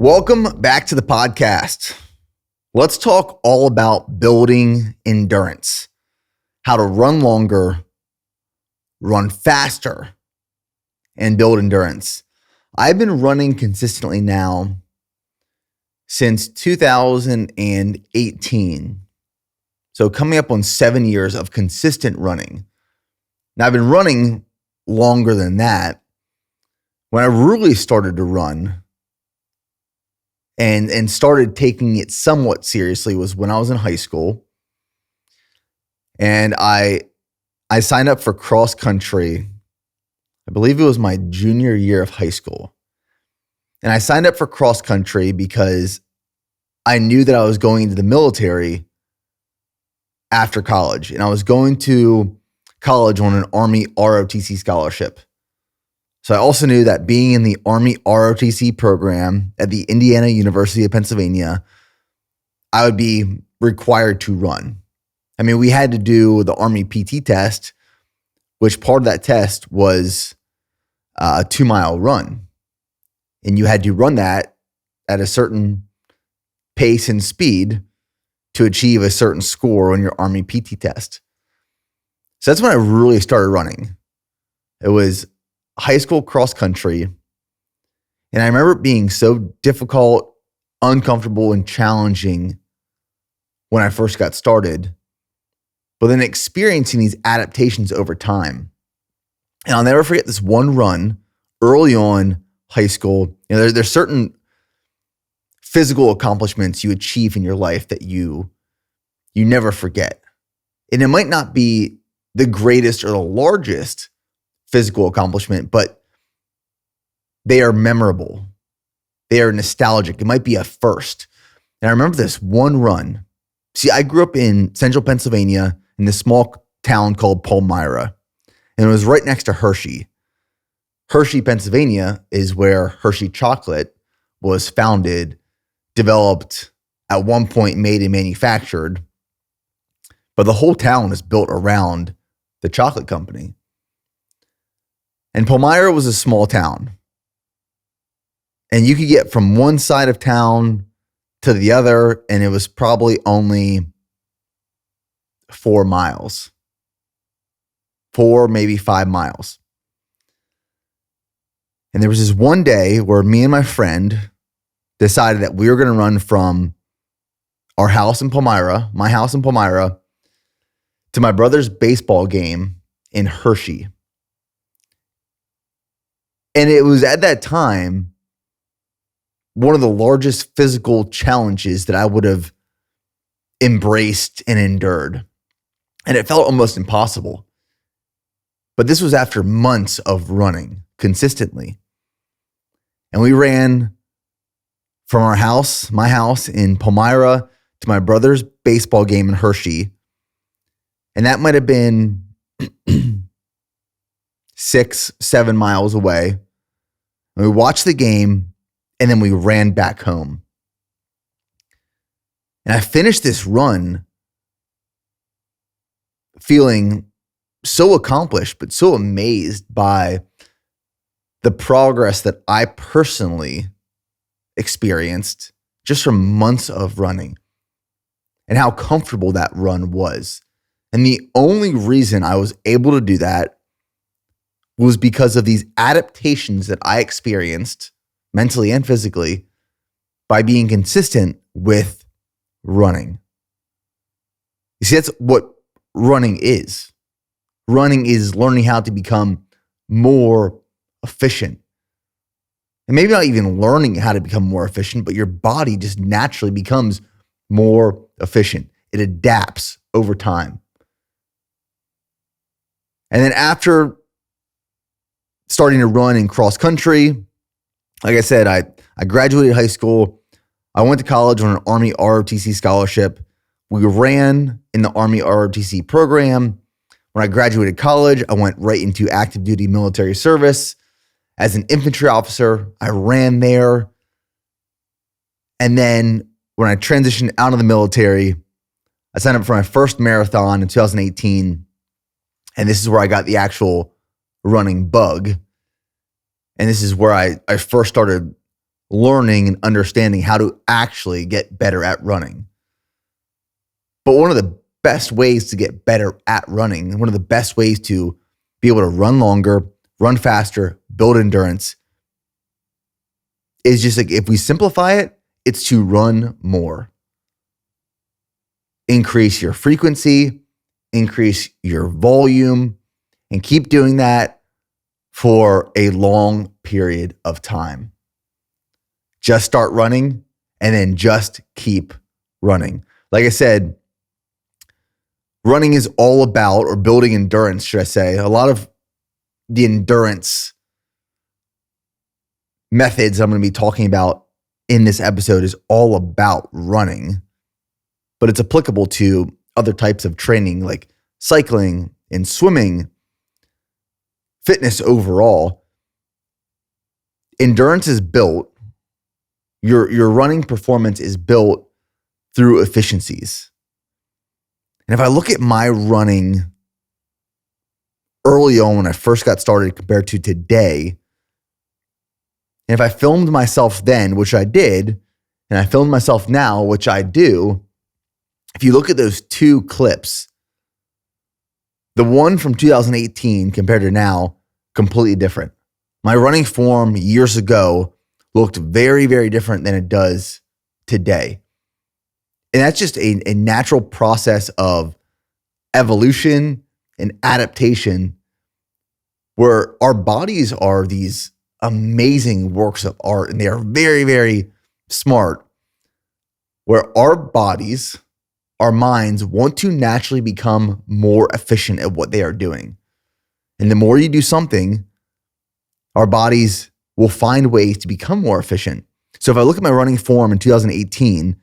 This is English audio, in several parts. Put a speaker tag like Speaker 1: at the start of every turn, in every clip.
Speaker 1: Welcome back to the podcast. Let's talk all about building endurance, how to run longer, run faster, and build endurance. I've been running consistently now since 2018. So coming up on 7 years of consistent running. Now I've been running longer than that. When I really started to run and started taking it somewhat seriously was when I was in high school. And I signed up for cross country. I believe it was my junior year of high school. And I signed up for cross country because I knew that I was going into the military after college. And I was going to college on an Army ROTC scholarship. So I also knew that being in the Army ROTC program at the Indiana University of Pennsylvania, I would be required to run. I mean, we had to do the Army PT test, which part of that test was a 2-mile run. And you had to run that at a certain pace and speed to achieve a certain score on your Army PT test. So that's when I really started running. It was high school cross country. And I remember it being so difficult, uncomfortable, and challenging when I first got started, but then experiencing these adaptations over time. And I'll never forget this one run early on high school. You know, there's certain physical accomplishments you achieve in your life that you never forget. And it might not be the greatest or the largest physical accomplishment, but they are memorable. They are nostalgic. It might be a first. And I remember this one run. See, I grew up in central Pennsylvania in this small town called Palmyra, and it was right next to Hershey. Hershey, Pennsylvania is where Hershey chocolate was founded, developed, at one point made and manufactured. But the whole town is built around the chocolate company. And Palmyra was a small town. And you could get from one side of town to the other, and it was probably only 4 miles. 4, maybe 5 miles. And there was this one day where me and my friend decided that we were going to run from our house in Palmyra, my house in Palmyra, to my brother's baseball game in Hershey. And it was at that time one of the largest physical challenges that I would have embraced and endured. And it felt almost impossible. But this was after months of running consistently. And we ran from our house, my house in Palmyra, to my brother's baseball game in Hershey. And that might have been 6-7 miles away. And we watched the game, and then we ran back home. And I finished this run feeling so accomplished, but so amazed by the progress that I personally experienced just from months of running and how comfortable that run was. And the only reason I was able to do that was because of these adaptations that I experienced mentally and physically by being consistent with running. You see, that's what running is. Running is learning how to become more efficient. And maybe not even learning how to become more efficient, but your body just naturally becomes more efficient. It adapts over time. And then after starting to run in cross country, like I said, I graduated high school. I went to college on an Army ROTC scholarship. We ran in the Army ROTC program. When I graduated college, I went right into active duty military service. As an infantry officer, I ran there. And then when I transitioned out of the military, I signed up for my first marathon in 2018. And this is where I got the actual running bug. And this is where I first started learning and understanding how to actually get better at running. But one of the best ways to get better at running, one of the best ways to be able to run longer, run faster, build endurance, is just like, if we simplify it, it's to run more. Increase your frequency, increase your volume, and keep doing that for a long period of time. Just start running and then just keep running. Like I said, running is all about, or building endurance, should I say, a lot of the endurance methods I'm going to be talking about in this episode is all about running, but it's applicable to other types of training like cycling and swimming, fitness overall. Endurance is built, your running performance is built through efficiencies. And if I look at my running early on when I first got started compared to today, and if I filmed myself then, which I did, and I filmed myself now, which I do, if you look at those two clips, the one from 2018 compared to now, completely different. My running form years ago looked very, very different than it does today. And that's just a natural process of evolution and adaptation, where our bodies are these amazing works of art, and they are very, very smart, where our bodies, our minds want to naturally become more efficient at what they are doing. And the more you do something, our bodies will find ways to become more efficient. So if I look at my running form in 2018,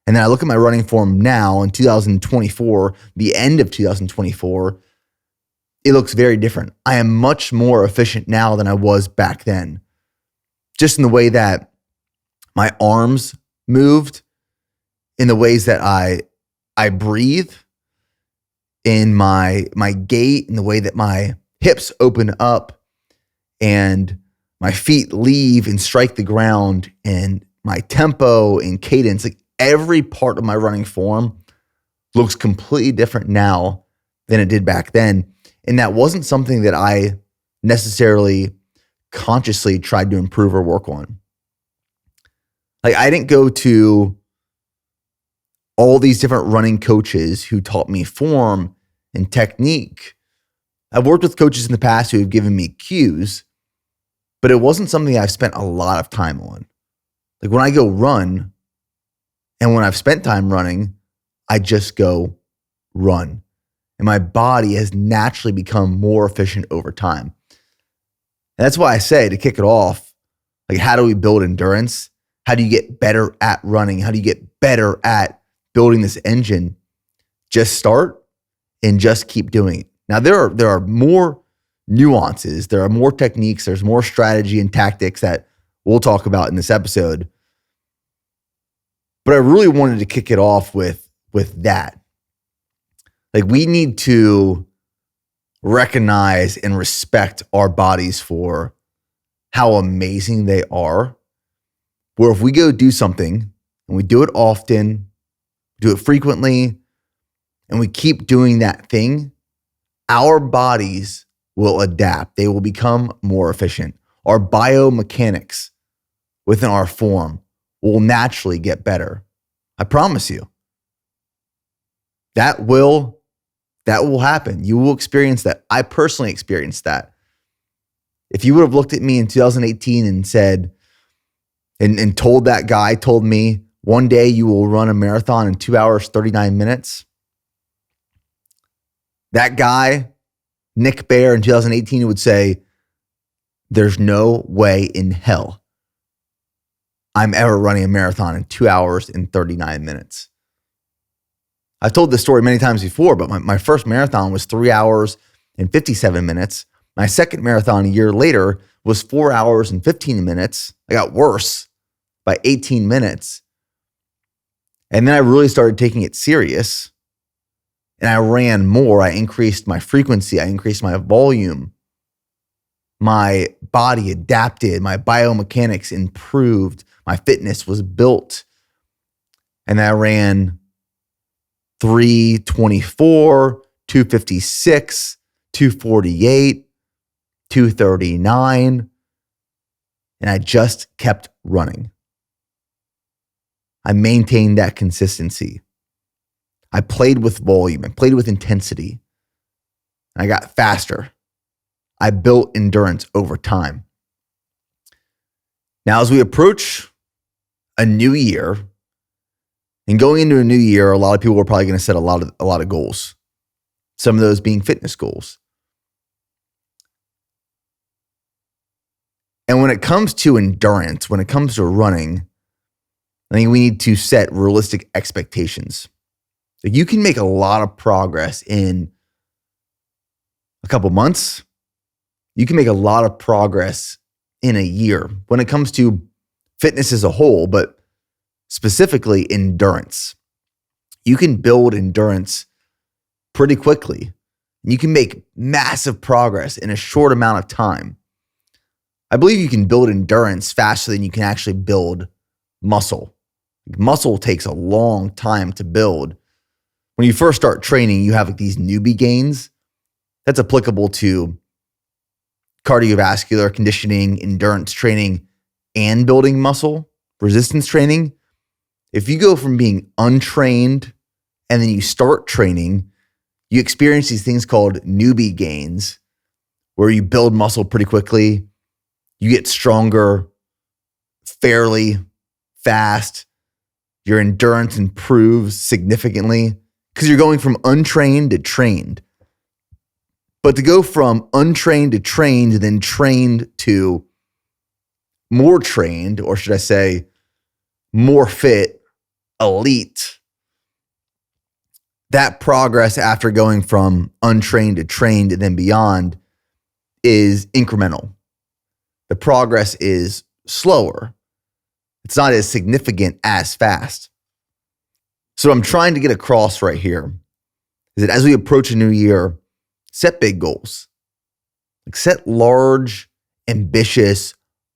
Speaker 1: and then I look at my running form now in 2024, the end of 2024, it looks very different. I am much more efficient now than I was back then. Just in the way that my arms moved, in the ways that I breathe, in my gait, in the way that my hips open up and my feet leave and strike the ground, and my tempo and cadence, like every part of my running form looks completely different now than it did back then. And that wasn't something that I necessarily consciously tried to improve or work on. Like, I didn't go to all these different running coaches who taught me form and technique. I've worked with coaches in the past who have given me cues, but it wasn't something I've spent a lot of time on. Like, when I go run, and when I've spent time running, I just go run. And my body has naturally become more efficient over time. And that's why I say, to kick it off, like, how do we build endurance? How do you get better at running? How do you get better at building this engine? Just start and just keep doing it. Now, there are more nuances. There are more techniques. There's more strategy and tactics that we'll talk about in this episode. But I really wanted to kick it off with that. Like, we need to recognize and respect our bodies for how amazing they are. Where if we go do something and we do it often, do it frequently, and we keep doing that thing, our bodies will adapt. They will become more efficient. Our biomechanics within our form will naturally get better. I promise you. That will happen. You will experience that. I personally experienced that. If you would have looked at me in 2018 and said, and told me, one day you will run a marathon in 2 hours, 39 minutes. That guy, Nick Bear, in 2018 would say, there's no way in hell I'm ever running a marathon in 2 hours and 39 minutes. I've told this story many times before, but my first marathon was 3 hours and 57 minutes. My second marathon a year later was 4 hours and 15 minutes. I got worse by 18 minutes. And then I really started taking it serious, and I ran more. I increased my frequency. I increased my volume. My body adapted. My biomechanics improved. My fitness was built. And I ran 324, 256, 248, 239. And I just kept running. I maintained that consistency. I played with volume. I played with intensity. I got faster. I built endurance over time. Now, as we approach a new year, and going into a new year, a lot of people are probably going to set a lot of goals. Some of those being fitness goals. And when it comes to endurance, when it comes to running, I think we need to set realistic expectations. Like, you can make a lot of progress in a couple months. You can make a lot of progress in a year when it comes to fitness as a whole, but specifically endurance. You can build endurance pretty quickly. You can make massive progress in a short amount of time. I believe you can build endurance faster than you can actually build muscle. Muscle takes a long time to build. When you first start training, you have like these newbie gains. That's applicable to cardiovascular conditioning, endurance training, and building muscle, resistance training. If you go from being untrained and then you start training, you experience these things called newbie gains, where you build muscle pretty quickly. You get stronger fairly fast. Your endurance improves significantly because you're going from untrained to trained. But to go from untrained to trained, then trained to more trained, or should I say more fit, elite, that progress after going from untrained to trained and then beyond is incremental. The progress is slower. It's not as significant as fast. So what I'm trying to get across right here is that as we approach a new year, set big goals. Like, set large, ambitious,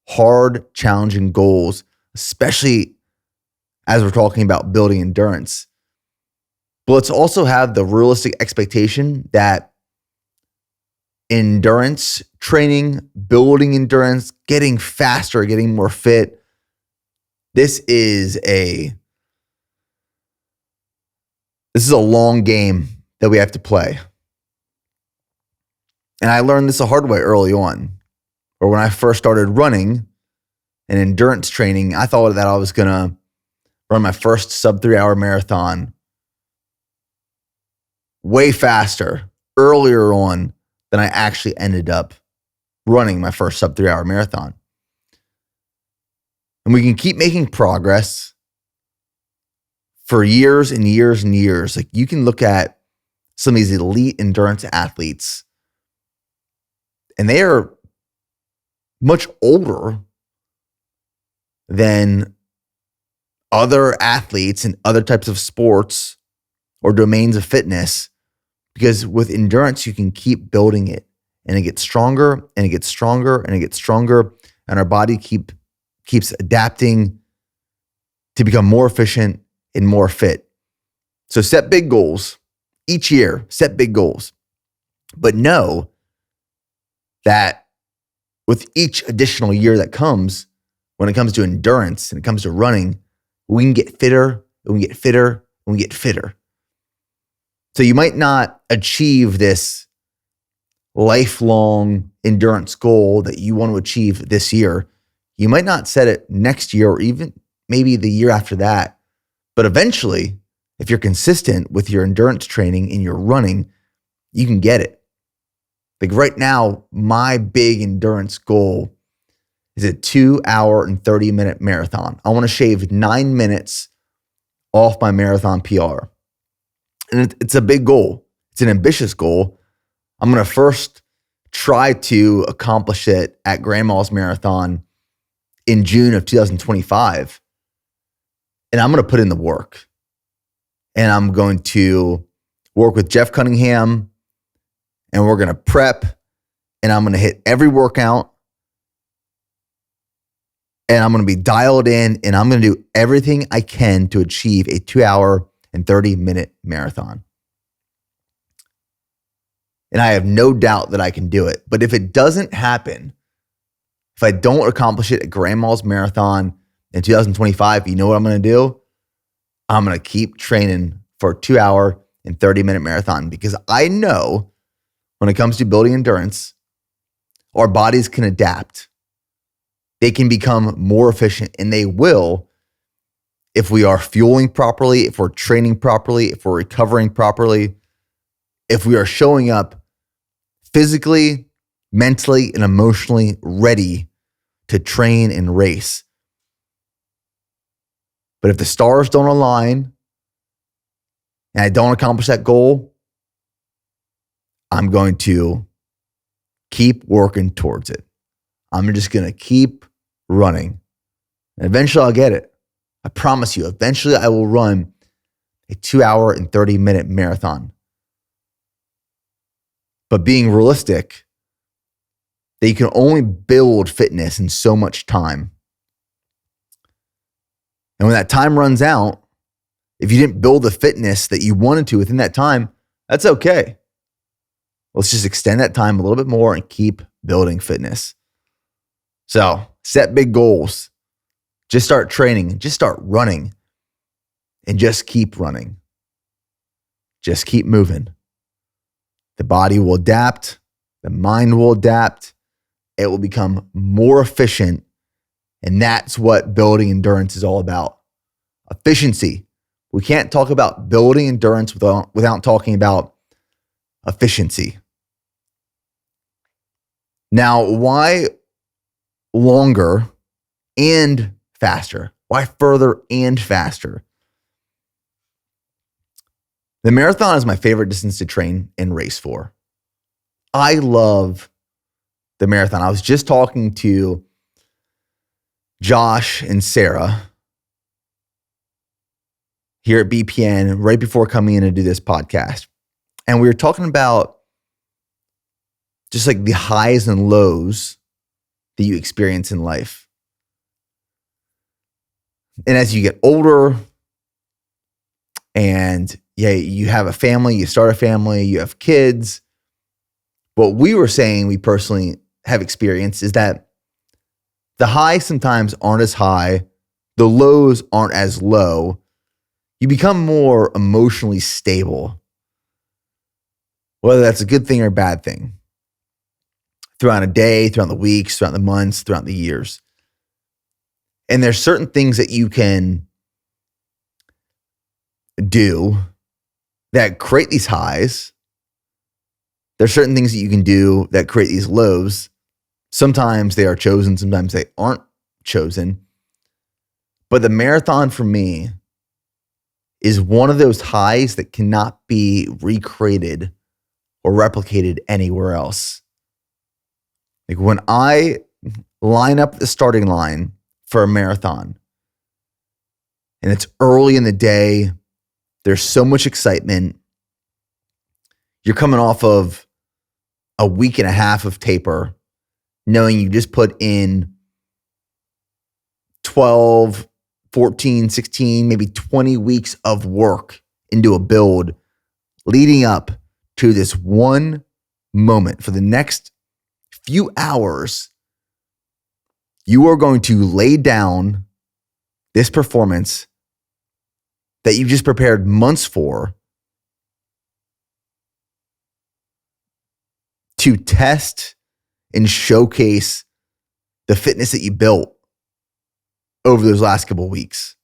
Speaker 1: hard, challenging goals, especially as we're talking about building endurance. But let's also have the realistic expectation that endurance training, building endurance, getting faster, getting more fit, this is a long game that we have to play. And I learned this the hard way early on, or when I first started running and endurance training, I thought that I was going to run my first sub 3 hour marathon way faster earlier on than I actually ended up running my first sub 3 hour marathon. And we can keep making progress for years and years and years. Like, you can look at some of these elite endurance athletes, and they are much older than other athletes in other types of sports or domains of fitness, because with endurance, you can keep building it, and it gets stronger and it gets stronger and it gets stronger, and our body keeps adapting to become more efficient and more fit. So set big goals each year, set big goals, but know that with each additional year that comes, when it comes to endurance and it comes to running, we can get fitter and we get fitter and we get fitter. So you might not achieve this lifelong endurance goal that you want to achieve this year. You might not set it next year or even maybe the year after that. But eventually, if you're consistent with your endurance training and your running, you can get it. Like right now, my big endurance goal is a 2 hour and 30 minute marathon. I want to shave 9 minutes off my marathon PR. And it's a big goal. It's an ambitious goal. I'm going to first try to accomplish it at Grandma's Marathon in June of 2025. And I'm going to put in the work. And I'm going to work with Jeff Cunningham, and we're going to prep, and I'm going to hit every workout. and I'm going to be dialed in, and I'm going to do everything I can to achieve a 2-hour and 30-minute marathon. And I have no doubt that I can do it. But if it doesn't happen, if I don't accomplish it at Grandma's Marathon in 2025, you know what I'm going to do? I'm going to keep training for a 2-hour and 30-minute marathon, because I know when it comes to building endurance, our bodies can adapt. They can become more efficient, and they will if we are fueling properly, if we're training properly, if we're recovering properly, if we are showing up physically, mentally, and emotionally ready to train and race. But if the stars don't align and I don't accomplish that goal, I'm going to keep working towards it. I'm just going to keep running. And eventually I'll get it. I promise you, eventually I will run a 2-hour and 30-minute marathon. But being realistic, that you can only build fitness in so much time. And when that time runs out, if you didn't build the fitness that you wanted to within that time, that's okay. Let's just extend that time a little bit more and keep building fitness. So set big goals. Just start training. Just start running. And just keep running. Just keep moving. The body will adapt. The mind will adapt. It will become more efficient. And that's what building endurance is all about. Efficiency. We can't talk about building endurance without talking about efficiency. Now, why longer and faster? Why further and faster? The marathon is my favorite distance to train and race for. I love the marathon. I was just talking to Josh and Sarah here at BPN right before coming in to do this podcast. And we were talking about just like the highs and lows that you experience in life. And as you get older and you have a family, you start a family, you have kids. What we were saying we personally have experienced is that the highs sometimes aren't as high, the lows aren't as low. You become more emotionally stable, whether that's a good thing or a bad thing, throughout a day, throughout the weeks, throughout the months, throughout the years. And there's certain things that you can do that create these highs. There's certain things that you can do that create these lows. Sometimes they are chosen, sometimes they aren't chosen. But the marathon for me is one of those highs that cannot be recreated or replicated anywhere else. Like when I line up at the starting line for a marathon and it's early in the day, there's so much excitement. You're coming off of a week and a half of taper, knowing you just put in 12, 14, 16, maybe 20 weeks of work into a build leading up to this one moment. For the next few hours, you are going to lay down this performance that you just prepared months for to test and showcase the fitness that you built over those last couple of weeks.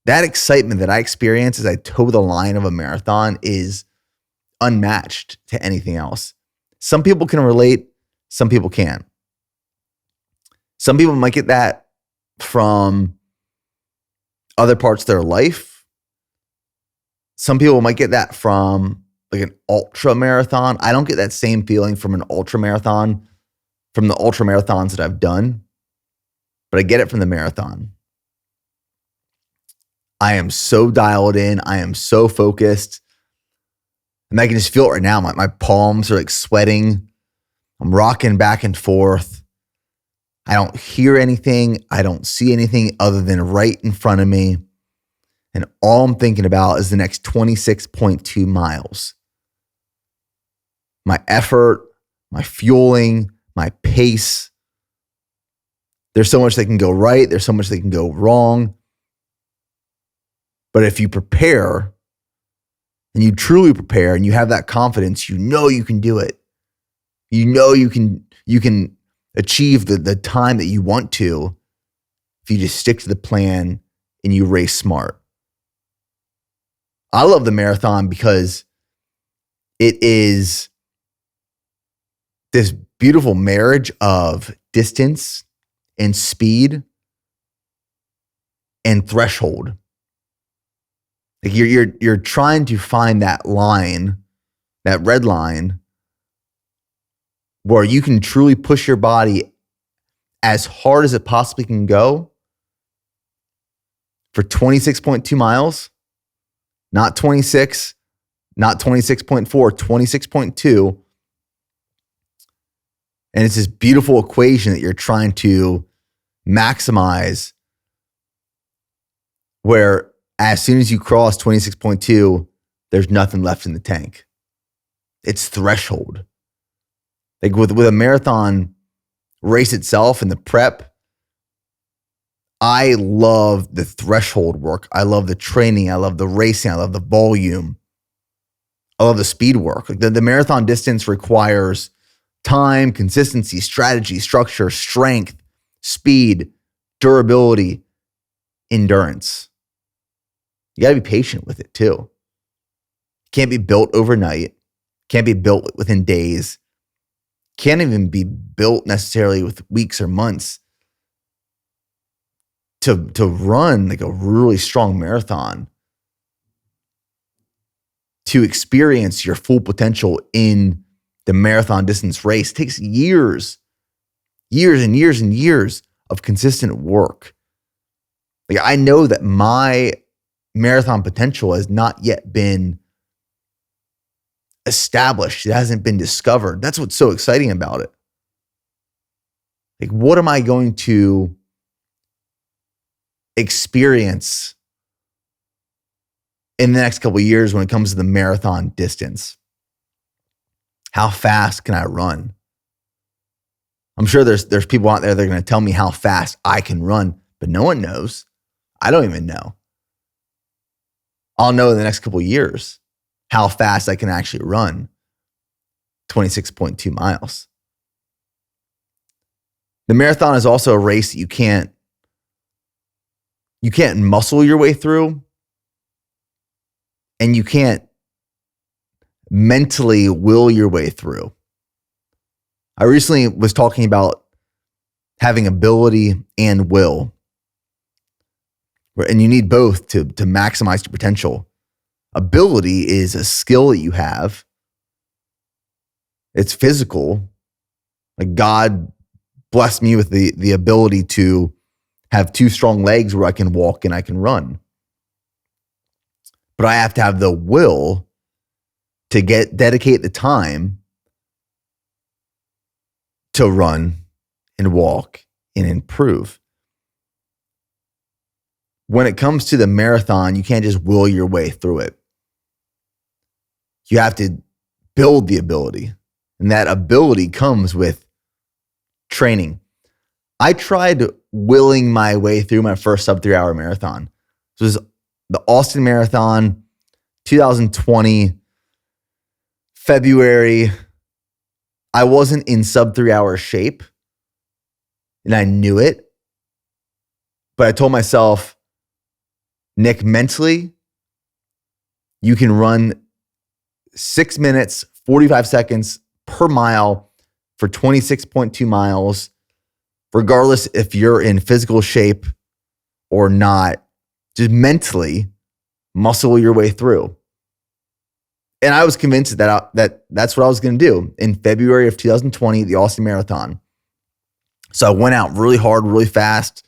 Speaker 1: That excitement that I experience as I toe the line of a marathon is unmatched to anything else. Some people can relate, some people can't. Some people might get that from other parts of their life. Some people might get that from like an ultra marathon. I don't get that same feeling from an ultra marathon, from the ultra marathons that I've done, but I get it from the marathon. I am so dialed in. I am so focused. And I can just feel it right now. My palms are like sweating. I'm rocking back and forth. I don't hear anything. I don't see anything other than right in front of me. And all I'm thinking about is the next 26.2 miles. My effort, my fueling, my pace. There's so much that can go right. There's so much that can go wrong. But if you prepare and you truly prepare and you have that confidence, you know you can do it. You know you can achieve the time that you want to if you just stick to the plan and you race smart. I love the marathon because it is this beautiful marriage of distance and speed and threshold. Like you're trying to find that line, that red line, where you can truly push your body as hard as it possibly can go for 26.2 miles, not 26, not 26.4, 26.2. And it's this beautiful equation that you're trying to maximize, where as soon as you cross 26.2, there's nothing left in the tank. It's threshold. Like with a marathon race itself and the prep, I love the threshold work. I love the training. I love the racing. I love the volume. I love the speed work. Like the marathon distance requires time, consistency, strategy, structure, strength, speed, durability, endurance. You got to be patient with it too. Can't be built overnight. Can't be built within days. Can't even be built necessarily with weeks or months. To run like a really strong marathon, to experience your full potential in the marathon distance race, takes years and years and years of consistent work. Like I know that my marathon potential has not yet been established. It hasn't been discovered. That's what's so exciting about it. Like, what am I going to experience in the next couple of years when it comes to the marathon distance? How fast can I run? I'm sure there's people out there that are going to tell me how fast I can run, but no one knows. I don't even know. I'll know in the next couple of years how fast I can actually run 26.2 miles. The marathon is also a race that you can't muscle your way through, and you can't mentally will your way through. I recently was talking about having ability and will, and you need both to maximize your potential. Ability is a skill that you have. It's physical. Like God blessed me with the ability to have two strong legs where I can walk and I can run. But I have to have the will to dedicate the time to run and walk and improve. When it comes to the marathon, you can't just will your way through it. You have to build the ability. And that ability comes with training. I tried willing my way through my first sub 3 hour marathon. This was the Austin Marathon, 2020, February. I wasn't in sub 3 hour shape, and I knew it. But I told myself, Nick, mentally, you can run 6 minutes, 45 seconds per mile for 26.2 miles, regardless if you're in physical shape or not. Just mentally muscle your way through. And I was convinced that that's what I was going to do in February of 2020, the Austin Marathon. So I went out really hard, really fast.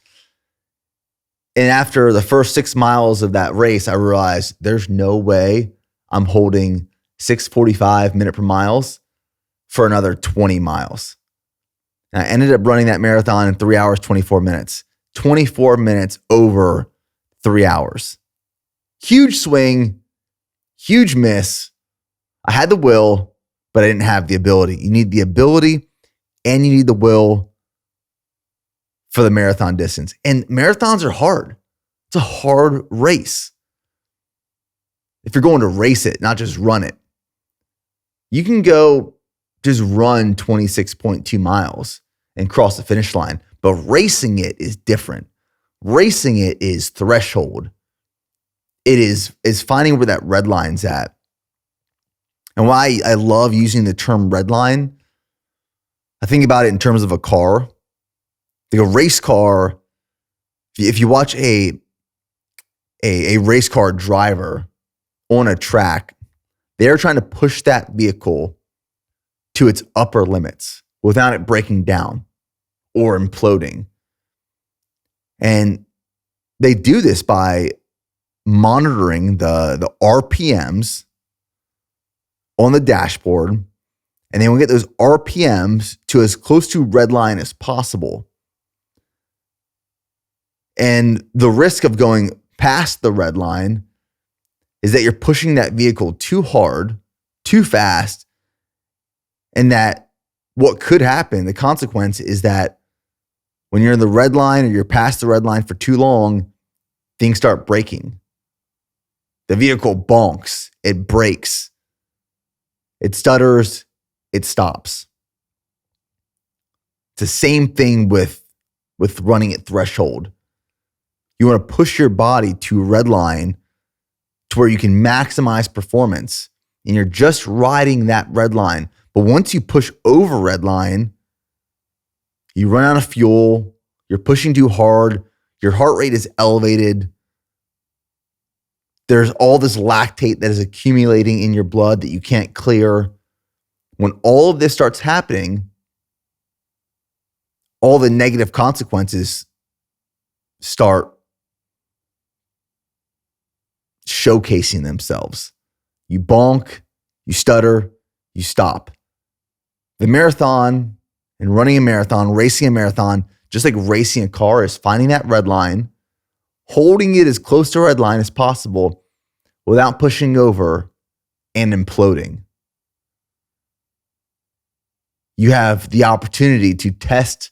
Speaker 1: And after the first 6 miles of that race, I realized there's no way I'm holding 6:45 minute per miles for another 20 miles. And I ended up running that marathon in 3 hours, 24 minutes. 24 minutes over 3 hours. Huge swing, huge miss. I had the will, but I didn't have the ability. You need the ability and you need the will for the marathon distance. And marathons are hard. It's a hard race. If you're going to race it, not just run it, you can go just run 26.2 miles and cross the finish line. But racing it is different. Racing it is threshold. It is finding where that red line's at. And why I love using the term red line, I think about it in terms of a car. Like a race car, if you watch a race car driver on a track, they're trying to push that vehicle to its upper limits without it breaking down or imploding. And they do this by monitoring the RPMs on the dashboard, and they will get those RPMs to as close to red line as possible. And the risk of going past the red line is that you're pushing that vehicle too hard, too fast, and that what could happen, the consequence is that when you're in the red line or you're past the red line for too long, things start breaking. The vehicle bonks, it breaks, it stutters, it stops. It's the same thing with running at threshold. You want to push your body to red line to where you can maximize performance, and you're just riding that red line. But once you push over red line, you run out of fuel, you're pushing too hard, your heart rate is elevated. There's all this lactate that is accumulating in your blood that you can't clear. When all of this starts happening, all the negative consequences start showcasing themselves. You bonk, you stutter, you stop. The marathon and running a marathon, racing a marathon, just like racing a car, is finding that red line, holding it as close to red line as possible without pushing over and imploding. You have the opportunity to test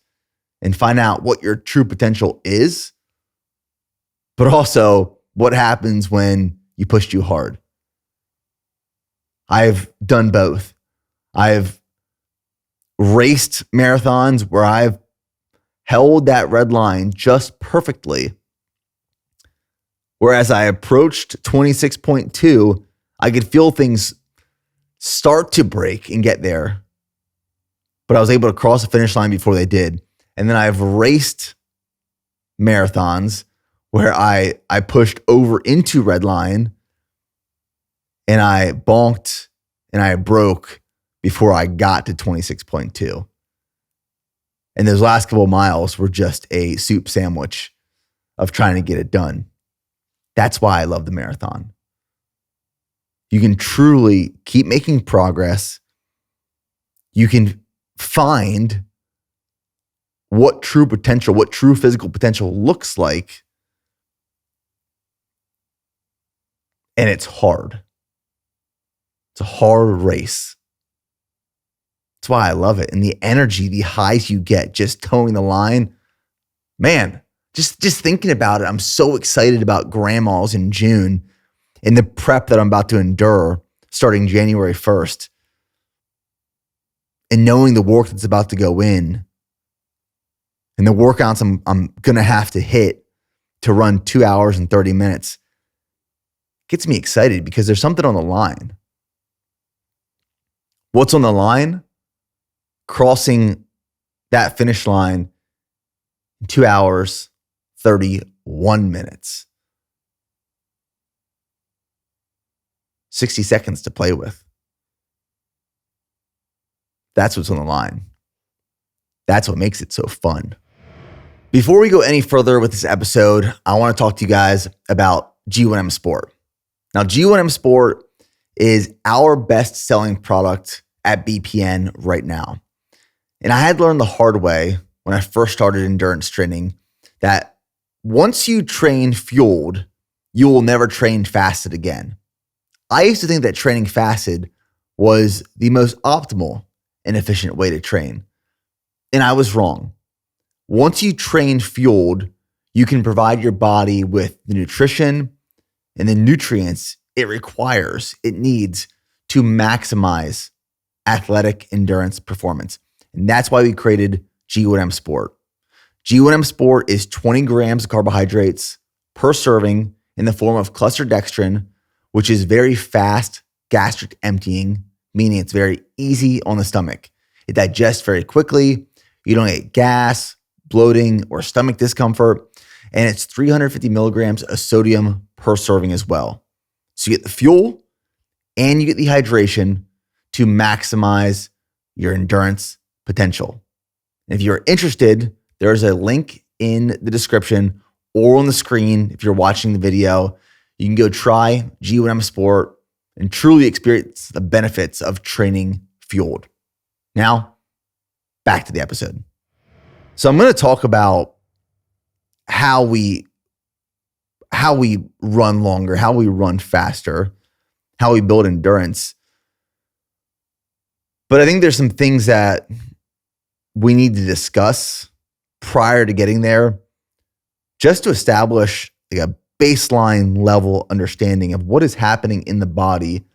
Speaker 1: and find out what your true potential is, but also what happens when you push too hard. I've done both. I've raced marathons where I've held that red line just perfectly. Whereas I approached 26.2, I could feel things start to break and get there, but I was able to cross the finish line before they did. And then I've raced marathons where I pushed over into red line and I bonked and I broke before I got to 26.2. And those last couple of miles were just a soup sandwich of trying to get it done. That's why I love the marathon. You can truly keep making progress. You can find what true potential, what true physical potential looks like. And it's hard. It's a hard race. That's why I love it. And the energy, the highs you get just towing the line, man, just thinking about it, I'm so excited about grandmas in June and the prep that I'm about to endure starting January 1st. And knowing the work that's about to go in and the workouts I'm going to have to hit to run 2 hours and 30 minutes gets me excited because there's something on the line. What's on the line? Crossing that finish line in 2 hours, 31 minutes. 60 seconds to play with. That's what's on the line. That's what makes it so fun. Before we go any further with this episode, I want to talk to you guys about G1M Sport. Now, G1M Sport is our best selling product at BPN right now. And I had learned the hard way when I first started endurance training that once you train fueled, you will never train fasted again. I used to think that training fasted was the most optimal and efficient way to train. And I was wrong. Once you train fueled, you can provide your body with the nutrition and the nutrients it needs to maximize athletic endurance performance. And that's why we created G1M Sport. G1M Sport is 20 grams of carbohydrates per serving in the form of clustered dextrin, which is very fast gastric emptying, meaning it's very easy on the stomach. It digests very quickly. You don't get gas, bloating, or stomach discomfort. And it's 350 milligrams of sodium per serving as well. So you get the fuel and you get the hydration to maximize your endurance potential. And if you're interested, there's a link in the description or on the screen if you're watching the video. You can go try G1M Sport and truly experience the benefits of training fueled. Now, back to the episode. So I'm going to talk about how we run longer, how we run faster, how we build endurance. But I think there's some things that we need to discuss prior to getting there, just to establish like a baseline level understanding of what is happening in the body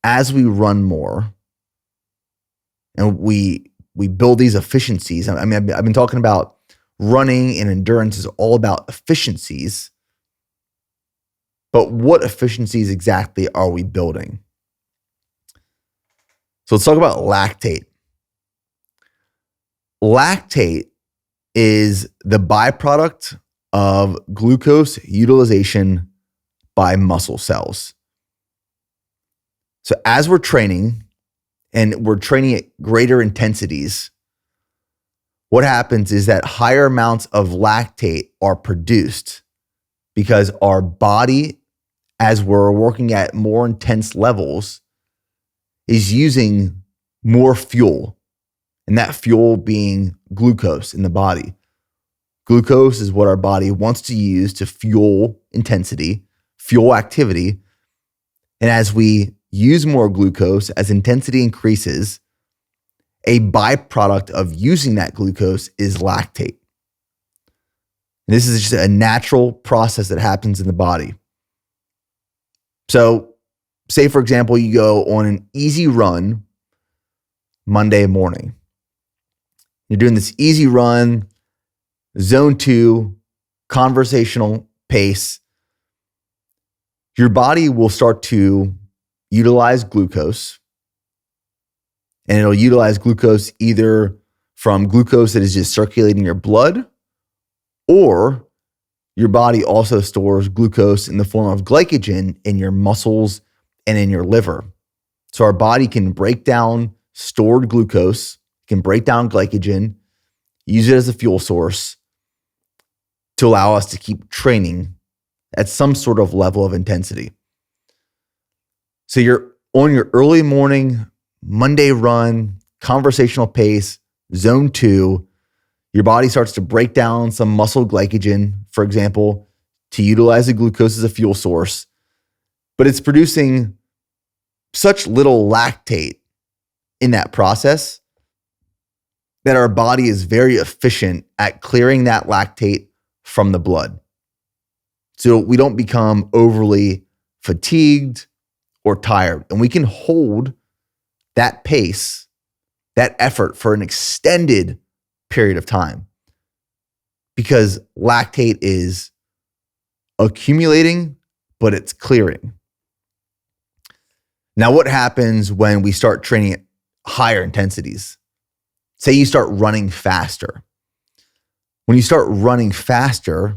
Speaker 1: as we run more and we build these efficiencies. I mean, I've been talking about running and endurance is all about efficiencies, but what efficiencies exactly are we building? So let's talk about lactate. Lactate is the byproduct of glucose utilization by muscle cells. So as we're training and we're training at greater intensities, what happens is that higher amounts of lactate are produced because our body, as we're working at more intense levels, is using more fuel, and that fuel being glucose in the body. Glucose is what our body wants to use to fuel intensity, fuel activity. And as we use more glucose, as intensity increases, a byproduct of using that glucose is lactate. And this is just a natural process that happens in the body. So, say for example, you go on an easy run Monday morning. You're doing this easy run, zone 2, conversational pace. Your body will start to utilize glucose, and it'll utilize glucose either from glucose that is just circulating in your blood, or your body also stores glucose in the form of glycogen in your muscles and in your liver. So our body can break down stored glucose, can break down glycogen, use it as a fuel source to allow us to keep training at some sort of level of intensity. So you're on your early morning Monday run, conversational pace, zone 2, your body starts to break down some muscle glycogen, for example, to utilize the glucose as a fuel source, but it's producing such little lactate in that process that our body is very efficient at clearing that lactate from the blood. So we don't become overly fatigued or tired, and we can hold that pace, that effort for an extended period of time because lactate is accumulating, but it's clearing. Now, what happens when we start training at higher intensities? Say you start running faster. When you start running faster,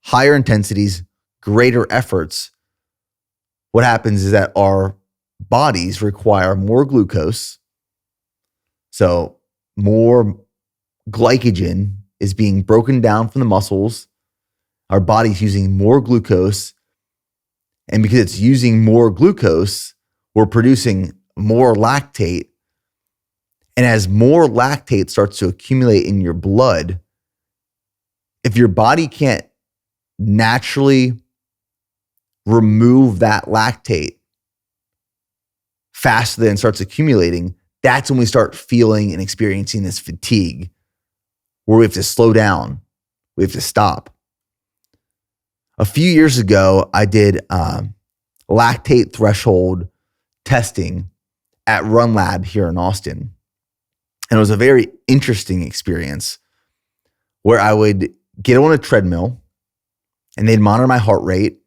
Speaker 1: higher intensities, greater efforts, what happens is that our bodies require more glucose. So more glycogen is being broken down from the muscles. Our body's using more glucose. And because it's using more glucose, we're producing more lactate. And as more lactate starts to accumulate in your blood, if your body can't naturally remove that lactate faster than it starts accumulating, that's when we start feeling and experiencing this fatigue where we have to slow down, we have to stop. A few years ago, I did lactate threshold testing at Run Lab here in Austin. And it was a very interesting experience where I would get on a treadmill and they'd monitor my heart rate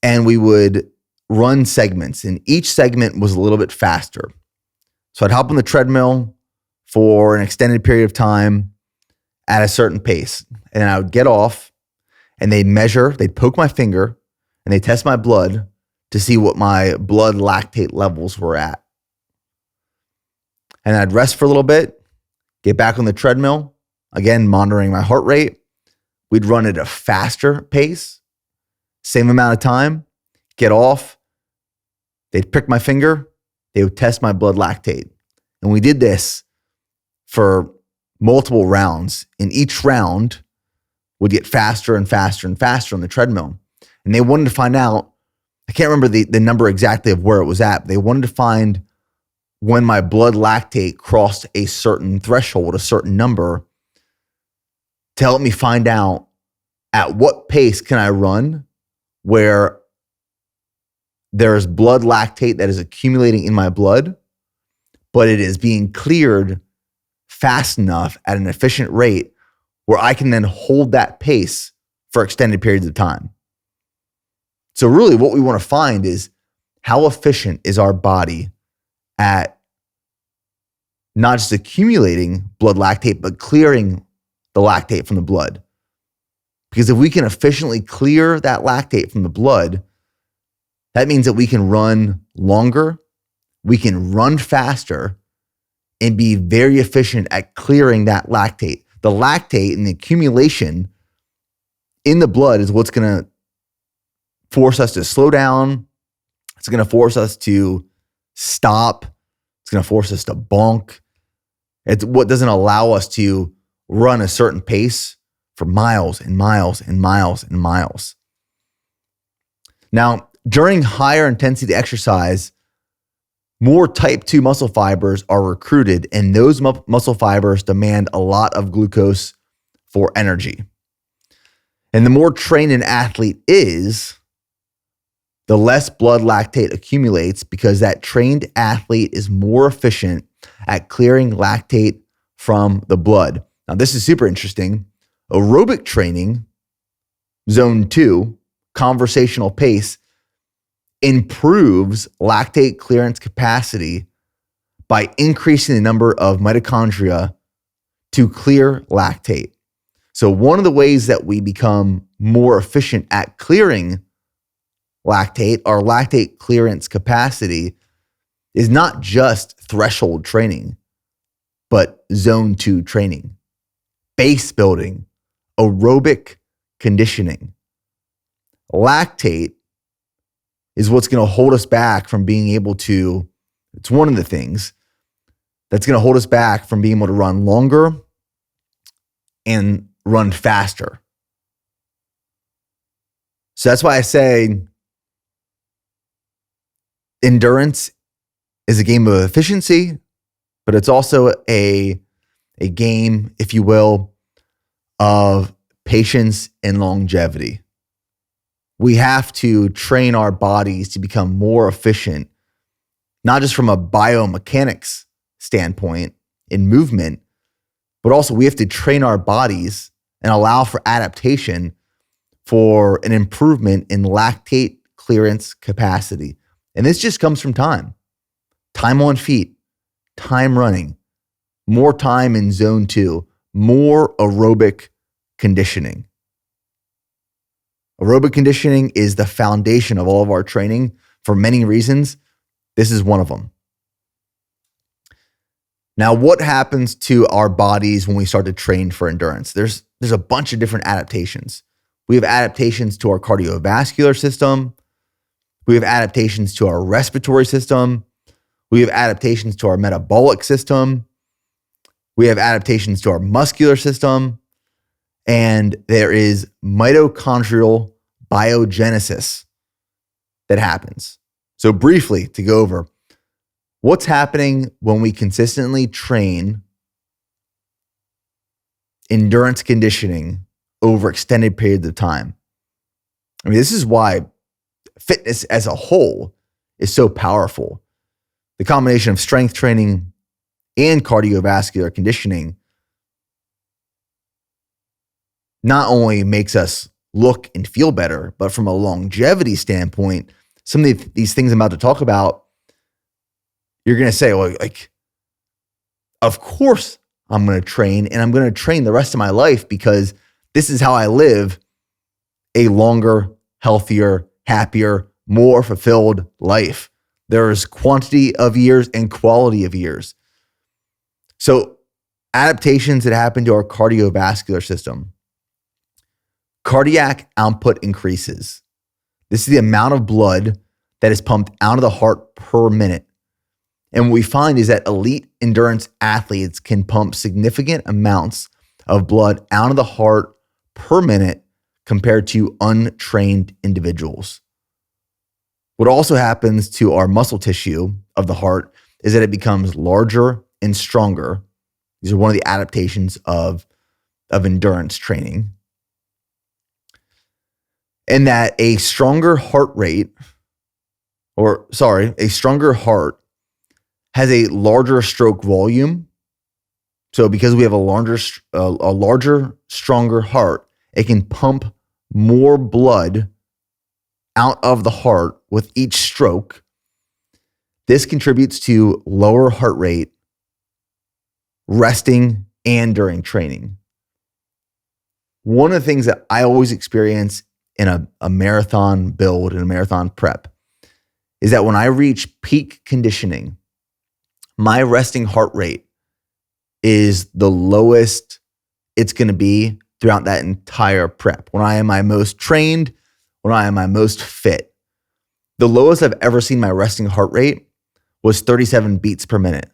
Speaker 1: and we would run segments, and each segment was a little bit faster. So I'd hop on the treadmill for an extended period of time at a certain pace. And then I would get off and they'd poke my finger and they'd test my blood to see what my blood lactate levels were at. And I'd rest for a little bit, get back on the treadmill, again, monitoring my heart rate. We'd run at a faster pace, same amount of time, get off. They'd prick my finger. They would test my blood lactate. And we did this for multiple rounds. And each round would get faster and faster and faster on the treadmill. And they wanted to find out, I can't remember the number exactly of where it was at, but they wanted to find when my blood lactate crossed a certain threshold, a certain number, to help me find out at what pace can I run where there's blood lactate that is accumulating in my blood, but it is being cleared fast enough at an efficient rate where I can then hold that pace for extended periods of time. So really what we want to find is how efficient is our body at not just accumulating blood lactate, but clearing the lactate from the blood. Because if we can efficiently clear that lactate from the blood, that means that we can run longer, we can run faster, and be very efficient at clearing that lactate. The lactate and the accumulation in the blood is what's going to force us to slow down. It's going to force us to stop. It's going to force us to bonk. It's what doesn't allow us to run a certain pace for miles and miles and miles and miles. Now, during higher intensity exercise, more type 2 muscle fibers are recruited, and those muscle fibers demand a lot of glucose for energy. And the more trained an athlete is, the less blood lactate accumulates because that trained athlete is more efficient at clearing lactate from the blood. Now, this is super interesting. Aerobic training, zone 2, conversational pace, improves lactate clearance capacity by increasing the number of mitochondria to clear lactate. So one of the ways that we become more efficient at clearing lactate, our lactate clearance capacity, is not just threshold training, but zone 2 training, base building, aerobic conditioning. Lactate is what's going to hold us back from being able to, it's one of the things that's going to hold us back from being able to run longer and run faster. So that's why I say endurance is a game of efficiency, but it's also a game, if you will, of patience and longevity. We have to train our bodies to become more efficient, not just from a biomechanics standpoint in movement, but also we have to train our bodies and allow for adaptation for an improvement in lactate clearance capacity. And this just comes from time on feet, time running, more time in zone 2, more aerobic conditioning. Aerobic conditioning is the foundation of all of our training for many reasons. This is one of them. Now, what happens to our bodies when we start to train for endurance? There's a bunch of different adaptations. We have adaptations to our cardiovascular system. We have adaptations to our respiratory system. We have adaptations to our metabolic system. We have adaptations to our muscular system. And there is mitochondrial biogenesis that happens. So briefly, to go over, what's happening when we consistently train endurance conditioning over extended periods of time? I mean, this is why fitness as a whole is so powerful. The combination of strength training and cardiovascular conditioning not only makes us look and feel better, but from a longevity standpoint, some of these things I'm about to talk about, you're going to say, well, like, of course I'm going to train, and I'm going to train the rest of my life because this is how I live a longer, healthier, happier, more fulfilled life. There's quantity of years and quality of years. So adaptations that happen to our cardiovascular system. Cardiac output increases. This is the amount of blood that is pumped out of the heart per minute. And what we find is that elite endurance athletes can pump significant amounts of blood out of the heart per minute compared to untrained individuals. What also happens to our muscle tissue of the heart is that it becomes larger and stronger. These are one of the adaptations of endurance training. And that a stronger heart has a larger stroke volume. So because we have a larger, stronger heart, it can pump more blood out of the heart with each stroke. This contributes to lower heart rate, resting, and during training. One of the things that I always experience in a marathon build and a marathon prep is that when I reach peak conditioning, my resting heart rate is the lowest it's going to be throughout that entire prep. When I am my most trained, when I am my most fit, the lowest I've ever seen my resting heart rate was 37 beats per minute.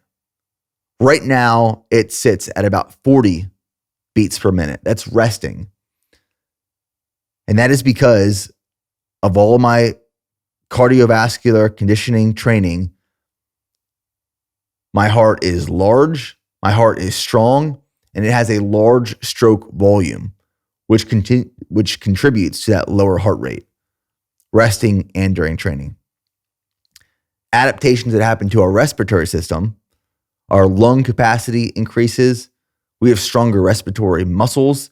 Speaker 1: Right now, it sits at about 40 beats per minute. That's resting. And that is because of all of my cardiovascular conditioning training. My heart is large, my heart is strong, and it has a large stroke volume, which contributes to that lower heart rate, resting and during training. Adaptations that happen to our respiratory system, our lung capacity increases, we have stronger respiratory muscles,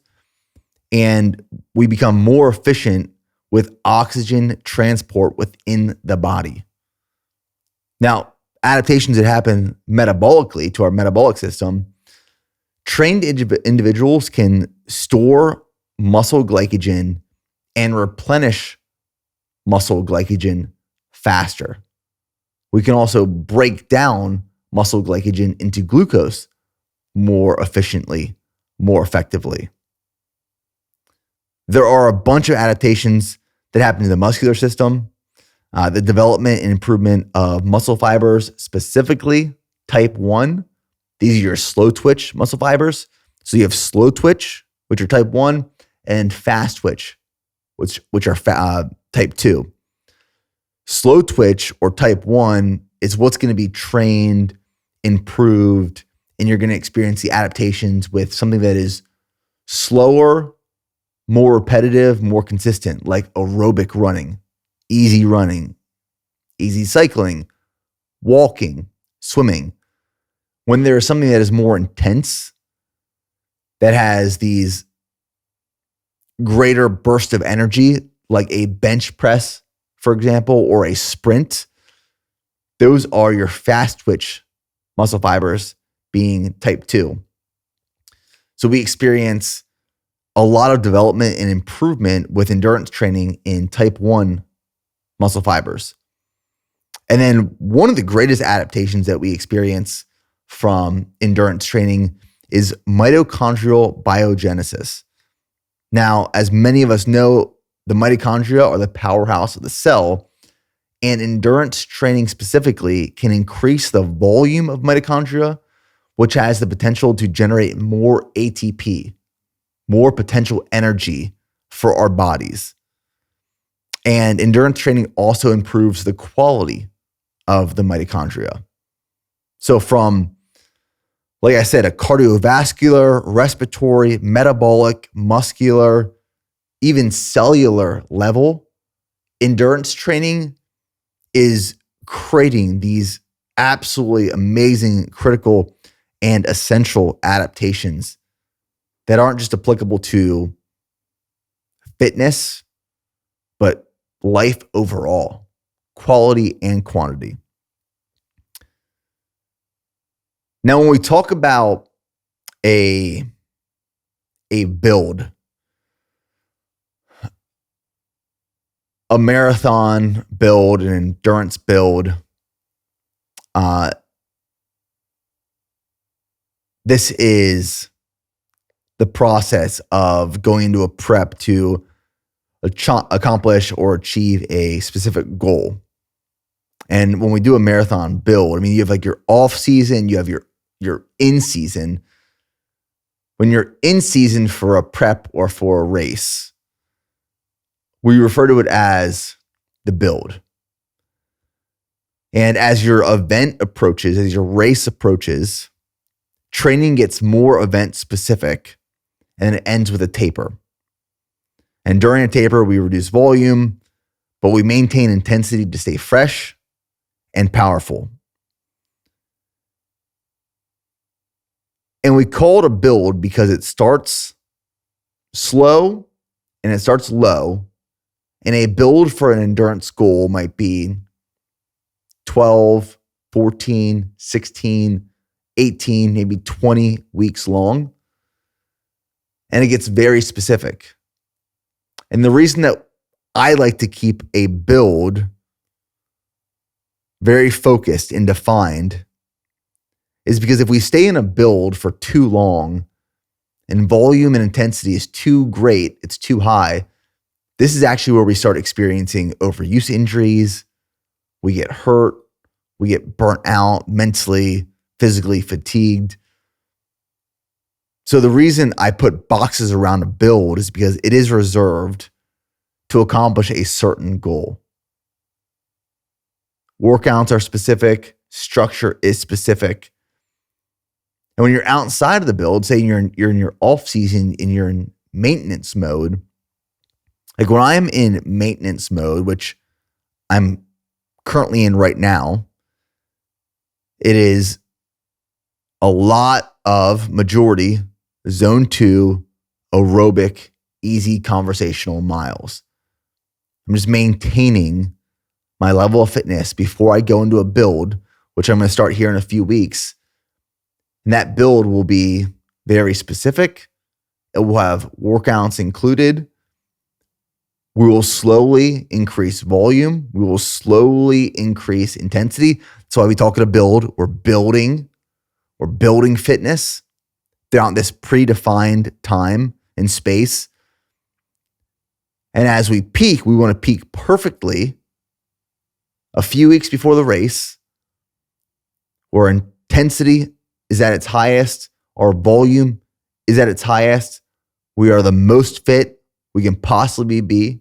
Speaker 1: and we become more efficient with oxygen transport within the body. Now, adaptations that happen metabolically to our metabolic system, trained individuals can store muscle glycogen and replenish muscle glycogen faster. We can also break down muscle glycogen into glucose more efficiently, more effectively. There are a bunch of adaptations that happen to the muscular system. The development and improvement of muscle fibers, specifically type 1. These are your slow twitch muscle fibers. So you have slow twitch, which are type 1, and fast twitch, which are type 2. Slow twitch or type 1 is what's going to be trained, improved, and you're going to experience the adaptations with something that is slower, more repetitive, more consistent, like aerobic running, easy cycling, walking, swimming. When there is something that is more intense, that has these greater burst of energy, like a bench press, for example, or a sprint, those are your fast twitch muscle fibers being type 2. So we experience a lot of development and improvement with endurance training in type 1 muscle fibers. And then one of the greatest adaptations that we experience from endurance training is mitochondrial biogenesis. Now, as many of us know, the mitochondria are the powerhouse of the cell, and endurance training specifically can increase the volume of mitochondria, which has the potential to generate more ATP, more potential energy for our bodies. And endurance training also improves the quality of the mitochondria. So from, like I said, a cardiovascular, respiratory, metabolic, muscular, even cellular level, endurance training is creating these absolutely amazing, critical, and essential adaptations that aren't just applicable to fitness, but life overall, quality and quantity. Now, when we talk about a build, a marathon build, an endurance build, this is the process of going into a prep to accomplish or achieve a specific goal. And when we do a marathon build, I mean, you have like your off season, you have your in season. When you're in season for a prep or for a race, we refer to it as the build. And as your event approaches, as your race approaches, training gets more event specific and it ends with a taper. And during a taper, we reduce volume, but we maintain intensity to stay fresh and powerful. And we call it a build because it starts slow and it starts low. And a build for an endurance goal might be 12, 14, 16, 18, maybe 20 weeks long. And it gets very specific. And the reason that I like to keep a build very focused and defined is because if we stay in a build for too long and volume and intensity is too great, it's too high, this is actually where we start experiencing overuse injuries. We get hurt, we get burnt out, mentally, physically fatigued. So the reason I put boxes around a build is because it is reserved to accomplish a certain goal. Workouts are specific, structure is specific. And when you're outside of the build, say you're in your off season and you're in maintenance mode, like when I'm in maintenance mode, which I'm currently in right now, it is a lot of majority zone 2 aerobic, easy conversational miles. I'm just maintaining my level of fitness before I go into a build, which I'm going to start here in a few weeks. And that build will be very specific. It will have workouts included. We will slowly increase volume. We will slowly increase intensity. That's why we talk at a build. We're building fitness throughout this predefined time and space. And as we peak, we want to peak perfectly a few weeks before the race, where intensity is at its highest, our volume is at its highest. We are the most fit we can possibly be.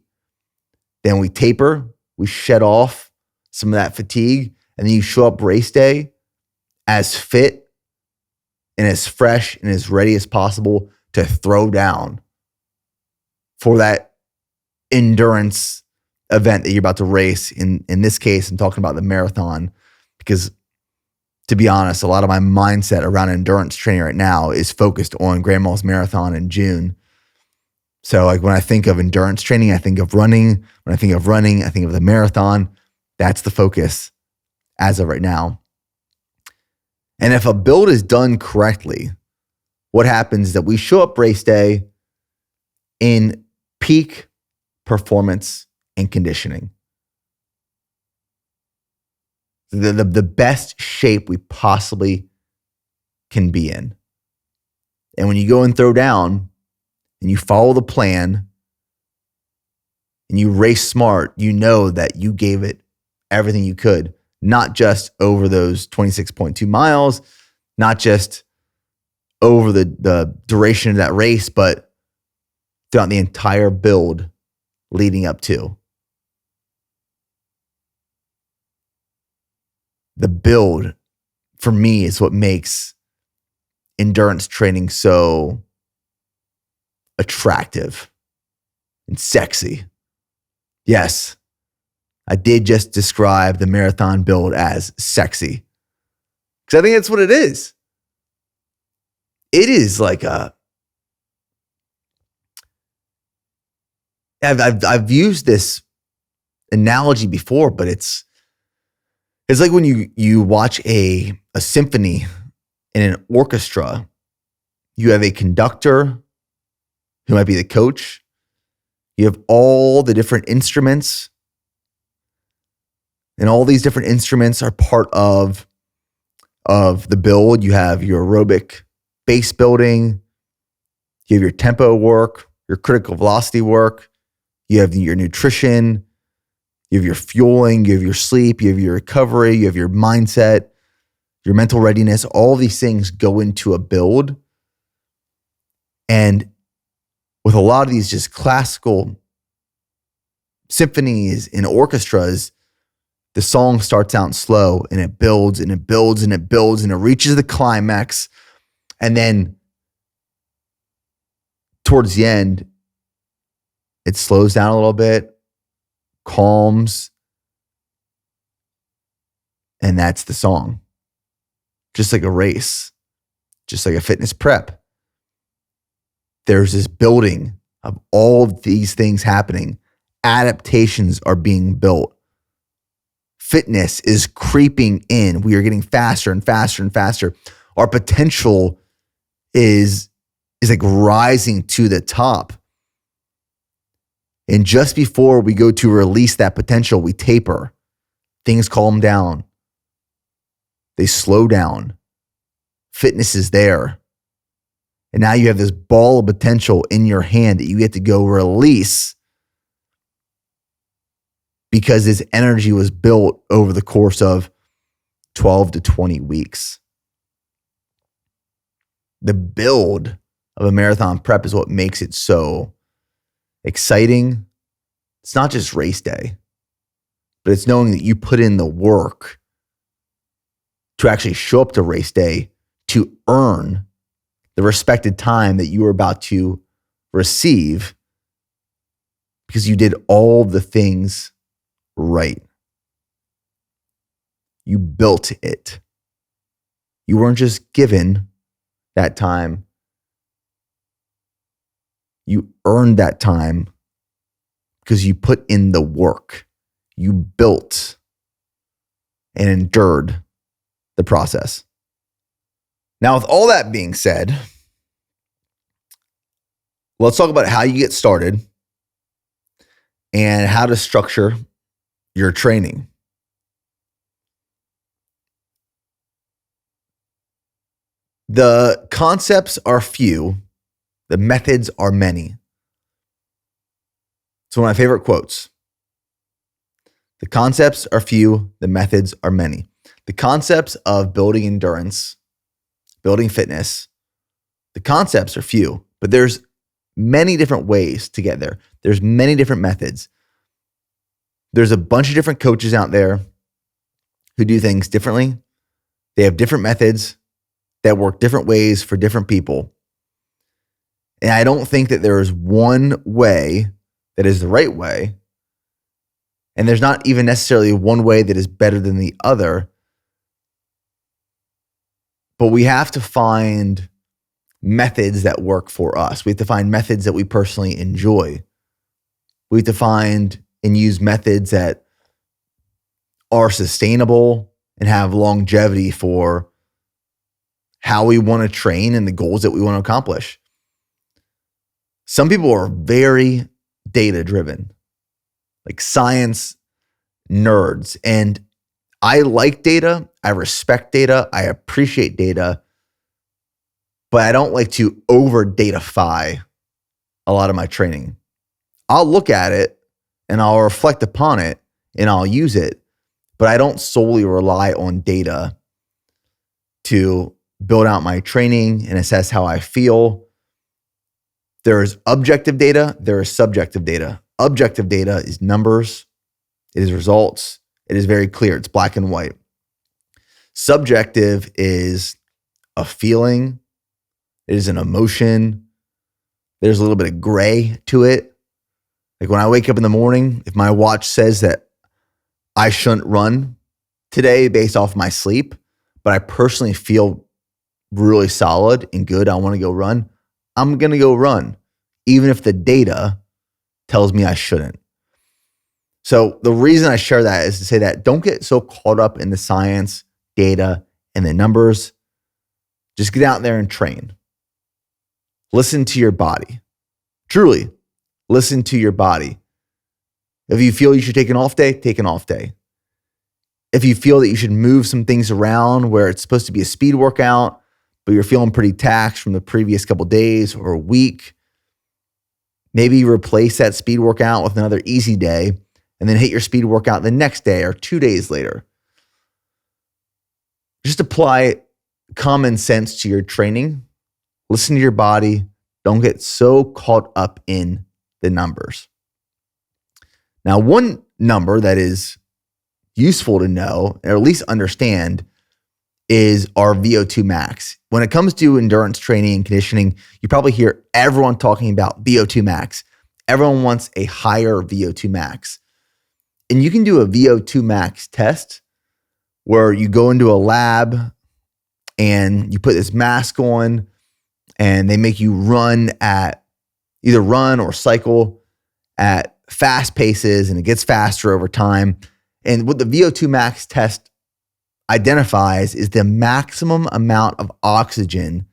Speaker 1: Then we taper, we shed off some of that fatigue, and then you show up race day as fit and as fresh and as ready as possible to throw down for that endurance event that you're about to race. In this case, I'm talking about the marathon, because to be honest, a lot of my mindset around endurance training right now is focused on Grand Mal's Marathon in June. So like when I think of endurance training, I think of running. When I think of running, I think of the marathon. That's the focus as of right now. And if a build is done correctly, what happens is that we show up race day in peak performance and conditioning. The best shape we possibly can be in. And when you go and throw down and you follow the plan and you race smart, you know that you gave it everything you could, not just over those 26.2 miles, not just over the duration of that race, but throughout the entire build leading up to. The build, for me, is what makes endurance training so attractive and sexy. Yes, I did just describe the marathon build as sexy, because I think that's what it is. It is like I've used this analogy before, but it's like when you watch a symphony in an orchestra. You have a conductor who might be the coach. You have all the different instruments, and all these different instruments are part of the build. You have your aerobic base building. You have your tempo work, your critical velocity work. You have your nutrition. You have your fueling. You have your sleep. You have your recovery. You have your mindset, your mental readiness. All these things go into a build. And with a lot of these just classical symphonies and orchestras, the song starts out slow and it builds and it builds and it builds and it reaches the climax. And then towards the end, it slows down a little bit, calms, and that's the song. Just like a race, just like a fitness prep. There's this building of all of these things happening. Adaptations are being built. Fitness is creeping in. We are getting faster and faster and faster. Our potential is like rising to the top. And just before we go to release that potential, we taper. Things calm down. They slow down. Fitness is there. And now you have this ball of potential in your hand that you get to go release, because this energy was built over the course of 12 to 20 weeks. The build of a marathon prep is what makes it so exciting. It's not just race day, but it's knowing that you put in the work to actually show up to race day to earn the respected time that you are about to receive, because you did all the things right. You built it. You weren't just given that time. You earned that time because you put in the work. You built and endured the process. Now, with all that being said, let's talk about how you get started and how to structure your training. The concepts are few, the methods are many. It's one of my favorite quotes. The concepts are few, the methods are many. The concepts of building endurance, building fitness, the concepts are few, but there's many different ways to get there. There's many different methods. There's a bunch of different coaches out there who do things differently. They have different methods that work different ways for different people. And I don't think that there is one way that is the right way. And there's not even necessarily one way that is better than the other. But we have to find methods that work for us. We have to find methods that we personally enjoy. We have to find and use methods that are sustainable and have longevity for how we want to train and the goals that we want to accomplish. Some people are very data driven, like science nerds. And I like data. I respect data. I appreciate data. But I don't like to over datafy a lot of my training. I'll look at it and I'll reflect upon it and I'll use it. but I don't solely rely on data to build out my training and assess how I feel. There is objective data, there is subjective data. Objective data is numbers, it is results, it is very clear, it's black and white. Subjective is a feeling, it is an emotion, there's a little bit of gray to it. Like when I wake up in the morning, if my watch says that I shouldn't run today based off my sleep, but I personally feel really solid and good, I want to go run, I'm going to go run, even if the data tells me I shouldn't. So the reason I share that is to say that don't get so caught up in the science, data, and the numbers. Just get out there and train. Listen to your body. Truly, listen to your body. If you feel you should take an off day, take an off day. If you feel that you should move some things around where it's supposed to be a speed workout, but you're feeling pretty taxed from the previous couple days or a week, maybe replace that speed workout with another easy day and then hit your speed workout the next day or 2 days later. Just apply common sense to your training. Listen to your body. Don't get so caught up in the numbers. Now, one number that is useful to know, or at least understand, is our VO2 max. When it comes to endurance training and conditioning, you probably hear everyone talking about VO2 max. Everyone wants a higher VO2 max. And you can do a VO2 max test where you go into a lab and you put this mask on and they make you either run or cycle at fast paces, and it gets faster over time. And what the VO2 max test identifies is the maximum amount of oxygen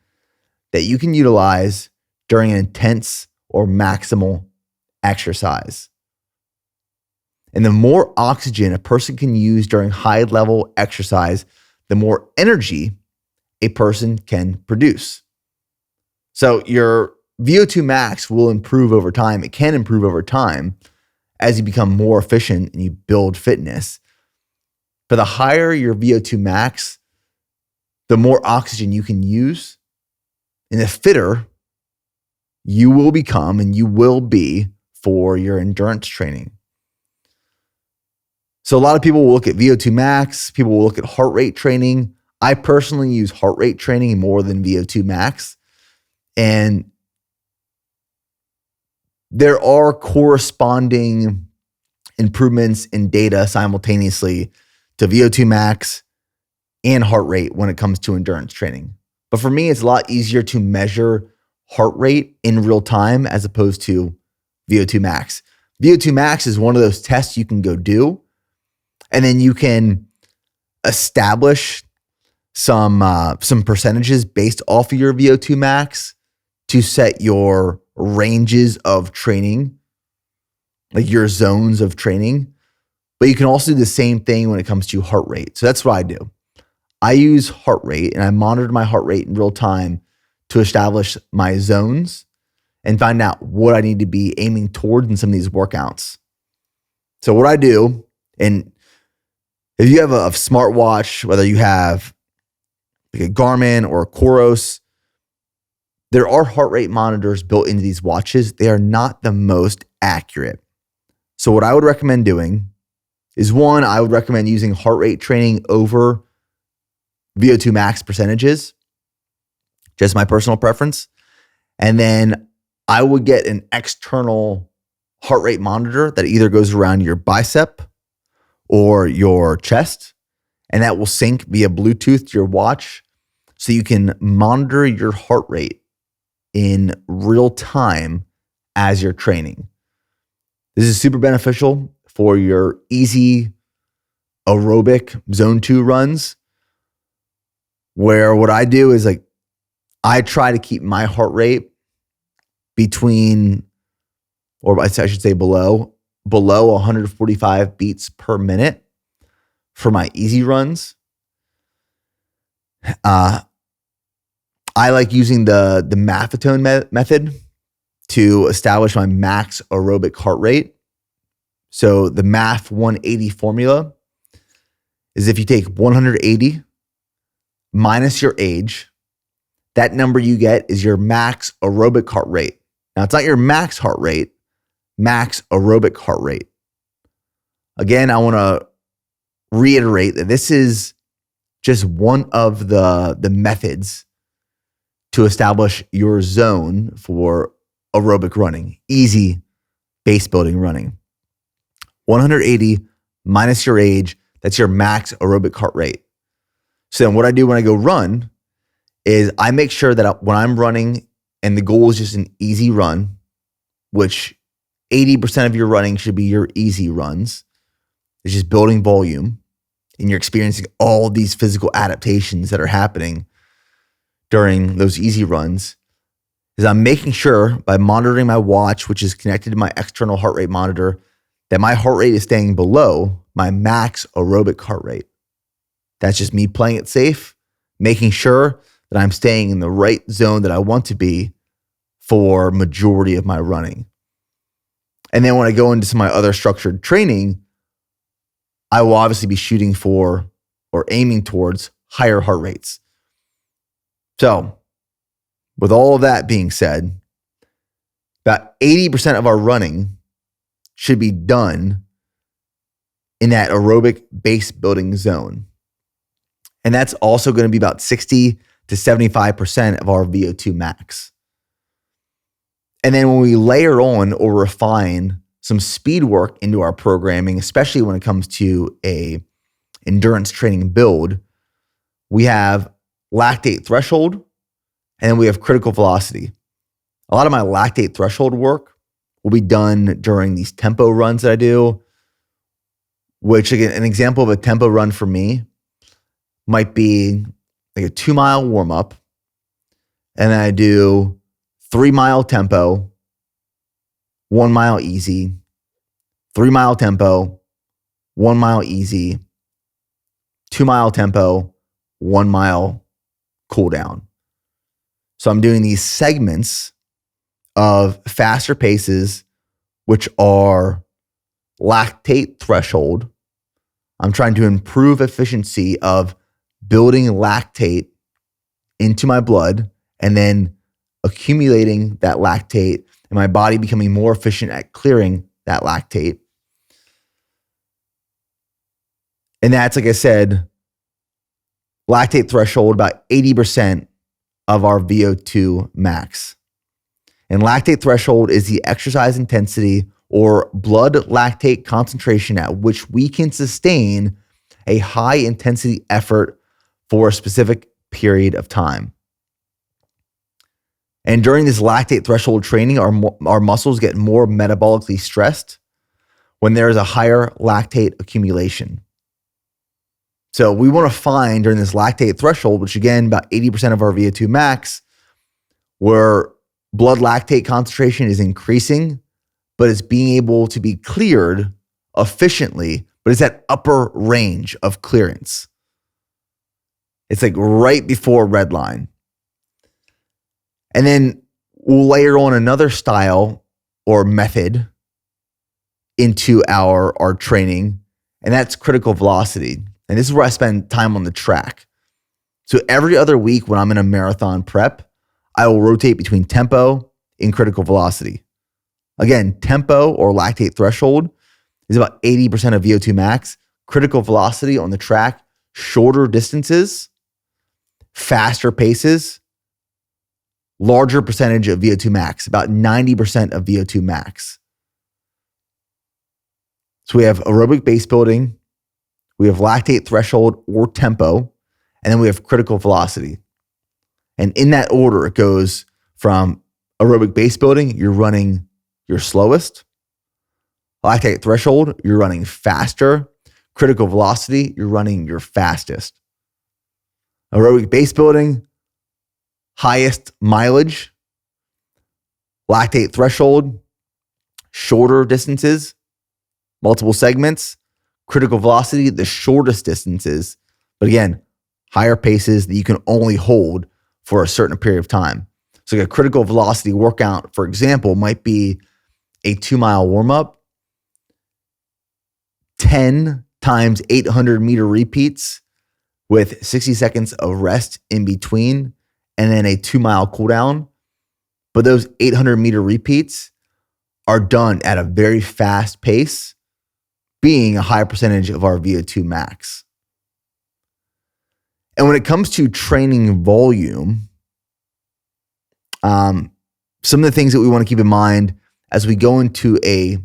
Speaker 1: that you can utilize during an intense or maximal exercise. And the more oxygen a person can use during high level exercise, the more energy a person can produce. So your VO2 max will improve over time. It can improve over time as you become more efficient and you build fitness. But the higher your VO2 max, the more oxygen you can use, and the fitter you will become and you will be for your endurance training. So a lot of people will look at VO2 max, people will look at heart rate training. I personally use heart rate training more than VO2 max. And there are corresponding improvements in data simultaneously to VO2 max and heart rate when it comes to endurance training. But for me, it's a lot easier to measure heart rate in real time as opposed to VO2 max. VO2 max is one of those tests you can go do, and then you can establish some percentages based off of your VO2 max to set your ranges of training, like your zones of training. But you can also do the same thing when it comes to heart rate. So that's what I do. I use heart rate and I monitor my heart rate in real time to establish my zones and find out what I need to be aiming towards in some of these workouts. So what I do, and if you have a smartwatch, whether you have like a Garmin or a Coros, there are heart rate monitors built into these watches. They are not the most accurate. So what I would recommend doing is, one, I would recommend using heart rate training over VO2 max percentages, just my personal preference. And then I would get an external heart rate monitor that either goes around your bicep or your chest, and that will sync via Bluetooth to your watch so you can monitor your heart rate in real time as you're training. This is super beneficial for your easy aerobic zone 2 runs, where what I do is like I try to keep my heart rate between, or I should say below 145 beats per minute for my easy runs. I like using the Maffetone method to establish my max aerobic heart rate. So the MAF 180 formula is if you take 180 minus your age, that number you get is your max aerobic heart rate. Now, it's not your max heart rate, max aerobic heart rate. Again, I want to reiterate that this is just one of the methods to establish your zone for aerobic running, easy base building running. 180 minus your age, that's your max aerobic heart rate. So then what I do when I go run is I make sure that when I'm running and the goal is just an easy run, which 80% of your running should be your easy runs. It's just building volume and you're experiencing all these physical adaptations that are happening during those easy runs. Is I'm making sure by monitoring my watch, which is connected to my external heart rate monitor, that my heart rate is staying below my max aerobic heart rate. That's just me playing it safe, making sure that I'm staying in the right zone that I want to be for majority of my running. And then when I go into some of my other structured training, I will obviously be shooting for or aiming towards higher heart rates. So with all of that being said, about 80% of our running should be done in that aerobic base building zone. And that's also going to be about 60 to 75% of our VO2 max. And then when we layer on or refine some speed work into our programming, especially when it comes to a endurance training build, we have lactate threshold and then we have critical velocity. A lot of my lactate threshold work will be done during these tempo runs that I do, which again, an example of a tempo run for me might be like a 2-mile warm up. And then I do 3-mile tempo, 1 mile easy, 3-mile tempo, 1 mile easy, 2-mile tempo, 1 mile cool down. So I'm doing these segments of faster paces, which are lactate threshold. I'm trying to improve efficiency of building lactate into my blood and then accumulating that lactate and my body becoming more efficient at clearing that lactate. And that's, like I said, lactate threshold, about 80% of our VO2 max. And lactate threshold is the exercise intensity or blood lactate concentration at which we can sustain a high intensity effort for a specific period of time. And during this lactate threshold training, our muscles get more metabolically stressed when there is a higher lactate accumulation. So we want to find during this lactate threshold, which again, about 80% of our VO2 max, where blood lactate concentration is increasing, but it's being able to be cleared efficiently, but it's that upper range of clearance. It's like right before red line. And then we'll layer on another style or method into our training, and that's critical velocity. And this is where I spend time on the track. So every other week when I'm in a marathon prep, I will rotate between tempo and critical velocity. Again, tempo or lactate threshold is about 80% of VO2 max. Critical velocity on the track, shorter distances, faster paces, larger percentage of VO2 max, about 90% of VO2 max. So we have aerobic base building, we have lactate threshold or tempo, and then we have critical velocity. And in that order, it goes from aerobic base building, you're running your slowest. Lactate threshold, you're running faster. Critical velocity, you're running your fastest. Aerobic base building, highest mileage. Lactate threshold, shorter distances, multiple segments. Critical velocity, the shortest distances, but again, higher paces that you can only hold for a certain period of time. So like a critical velocity workout, for example, might be a 2-mile warm-up, 10 times 800-meter repeats with 60 seconds of rest in between and then a 2-mile cooldown. But those 800-meter repeats are done at a very fast pace, being a high percentage of our VO2 max. And when it comes to training volume, some of the things that we want to keep in mind as we go into a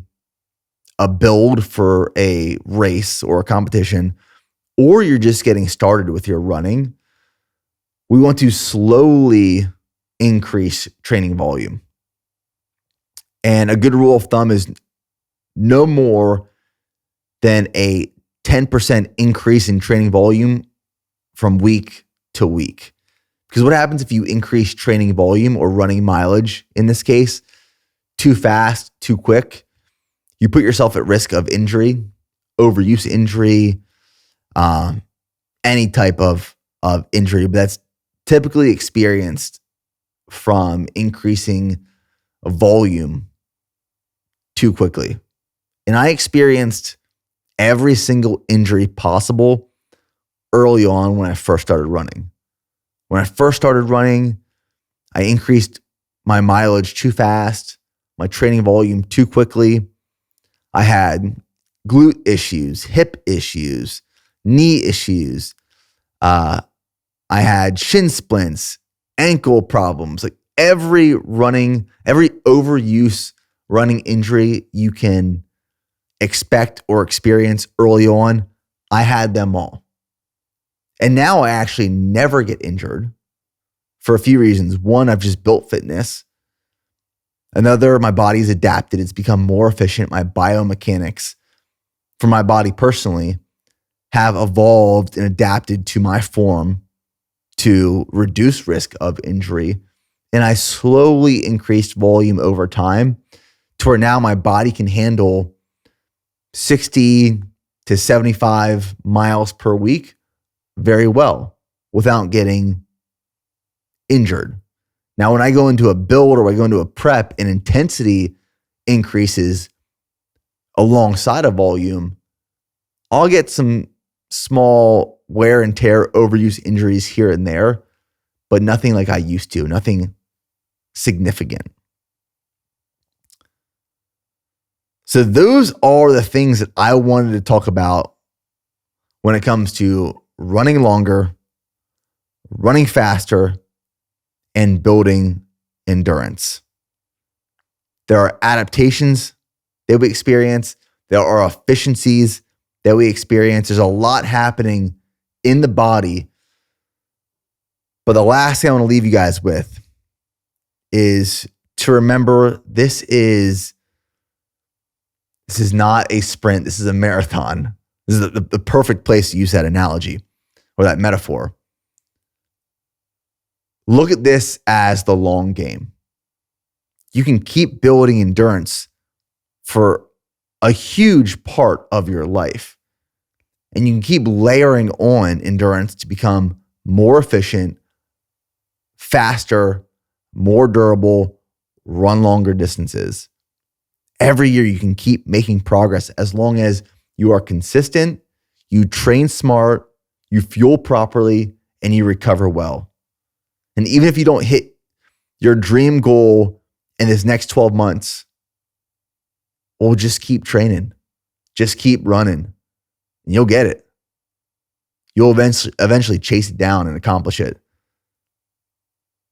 Speaker 1: build for a race or a competition, or you're just getting started with your running, we want to slowly increase training volume. And a good rule of thumb is no more than a 10% increase in training volume from week to week. Because what happens if you increase training volume or running mileage, in this case, too fast, too quick? You put yourself at risk of injury, overuse injury, any type of injury, but that's typically experienced from increasing volume too quickly. And I experienced every single injury possible early on when I first started running. When I first started running, I increased my mileage too fast, my training volume too quickly. I had glute issues, hip issues, knee issues. I had shin splints, ankle problems, like every overuse running injury you can expect or experience early on, I had them all. And now I actually never get injured for a few reasons. One, I've just built fitness. Another, my body's adapted. It's become more efficient. My biomechanics for my body personally have evolved and adapted to my form to reduce risk of injury. And I slowly increased volume over time to where now my body can handle 60 to 75 miles per week very well without getting injured. Now, when I go into a build or I go into a prep and intensity increases alongside of volume, I'll get some small wear and tear, overuse injuries here and there, but nothing like I used to, nothing significant. So those are the things that I wanted to talk about when it comes to running longer, running faster, and building endurance. There are adaptations that we experience. There are efficiencies that we experience. There's a lot happening in the body. But the last thing I want to leave you guys with is to remember this is not a sprint. This is a marathon. This is the perfect place to use that analogy or that metaphor. Look at this as the long game. You can keep building endurance for a huge part of your life. And you can keep layering on endurance to become more efficient, faster, more durable, run longer distances. Every year you can keep making progress as long as you are consistent, you train smart, you fuel properly, and you recover well. And even if you don't hit your dream goal in this next 12 months, well, just keep training. Just keep running. And you'll get it. You'll eventually chase it down and accomplish it.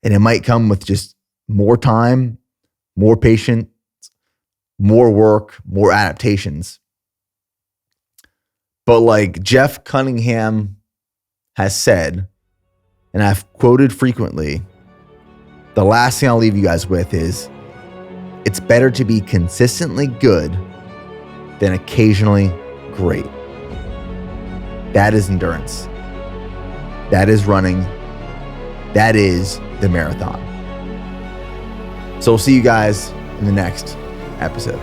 Speaker 1: And it might come with just more time, more patience, more work, more adaptations. But like Jeff Cunningham has said, and I've quoted frequently, the last thing I'll leave you guys with is, it's better to be consistently good than occasionally great. That is endurance. That is running. That is the marathon. So we'll see you guys in the next episode.